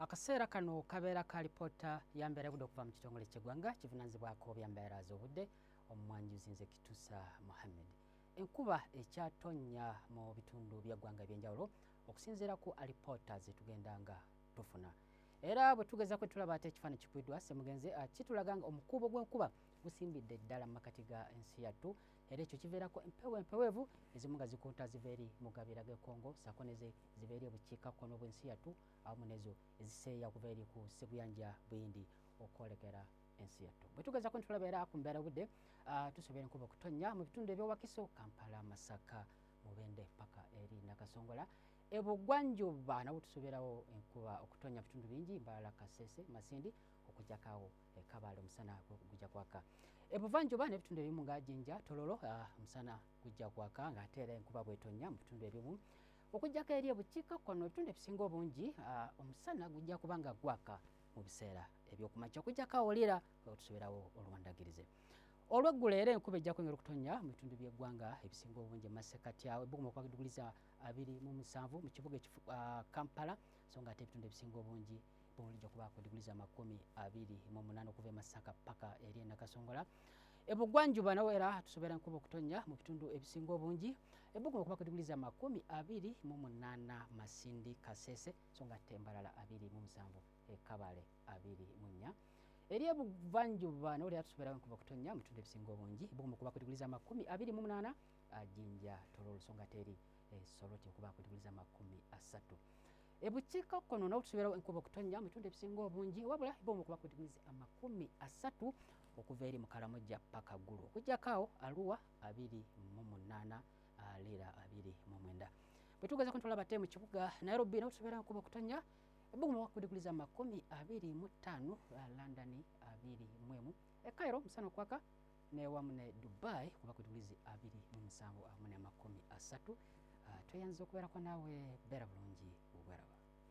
Akaseera kano kabeera ka lipoota ya mbeera y'obudde okuva mu kitongole ky'eggwanga kivunaanyizibwako byambeera z'obudde omumwanjuzi nze Kituusa Mohammed. Enkuba ekyatonnya mu bitundu by'eggwanga eby'enjawulo okusinziira ku alipoota ze tugendanga tufuna. Era bwe tugezako tulaba ate ekifaananyi kikubiddwa ssemugenzi kitulaga nga omukuubo gw'enkuba gusimbidde ddala mu makkati ga ensi yattu, era ekyo kiveerako empewo empeweevu ezimu nga zikunta ziva eri mu gabira g'e Congo ssaako ne ziva eri obukiikakkono bw'ensi yattu awamu n'ezo eziseeya okuva eri ku ssebuyanja buyindi okwolekera ensi yattu. Bwe tugezako ntulaba era ku mbeera y'obudde tusobola enkuba okutonnya mu bitundu eby'e Wakiso, Kampala, Masaka, Mubende paka eri Nakasongola. Ebugwanjuba nabwo tusoborawo enkuba okutonnya bitundu bingi Mbarara, Kasese, Masindi okuggyako awo Kabale omusana gujja kwaka. Ebuvanjuba n'ebitundu ebimu nga Jinja, Tororo omusana gujja kwaka ng'ate era enkuba bw'etonnya mu bitundu ebimu. Okuggyako eri obukiikakkono ebitundu ebisinga obungi omusana gujja kuba nga gwaka mu biseera eby'okumakya okuggyako awo Lira tusoberawo olwandagirize. Olweggulo era enkuba ejja kwengera okutonnya mu bitundu by'eggwanga ebisinga obungi Masekati awo ebbuguma okuba ddiguli 27 mu kibuga Kampala, so nga ate ebitundu ebisinga obungi lijja kubaako ddiguli 28 okuva e Masaka paka eri e Nakasongola. Ebugwanjuba nawo era tusobera enkuba okutonnya mu bitundu ebisinga obungi ebbuguma okubaako ddiguli 28 Masindi, Kasese, so nga ate Mbarara 27 Kabale 24. Eri ebuvanjuba nawo era tusobera enkuba okutonnya mu bitundu ebisinga obungi ebbuguma okubaako ddiguli 28 Jinja, Tororo, so nga ate eri Soroti okubaako ddiguli 30. Ebukiikakkono nawo tusoberawo enkuba okutonnya mu bitundu ebisinga obungi wabula ebbuguma okubaako ddiguli 30 okuva eri mu Karamoja paka Gulu okuggyako awo Arua 28 Lira 29. Bwe tugezako ntulaba ate mu kibuga Nairobi nawo tusoberawo enkuba okutonnya ebbuguma okubaako ddiguli 25 London 21 Cairo omusana okwaka ne wamu ne Dubai kubaako ddiguli 27 30. Tweyanza okubeerako naawe beera bulungi.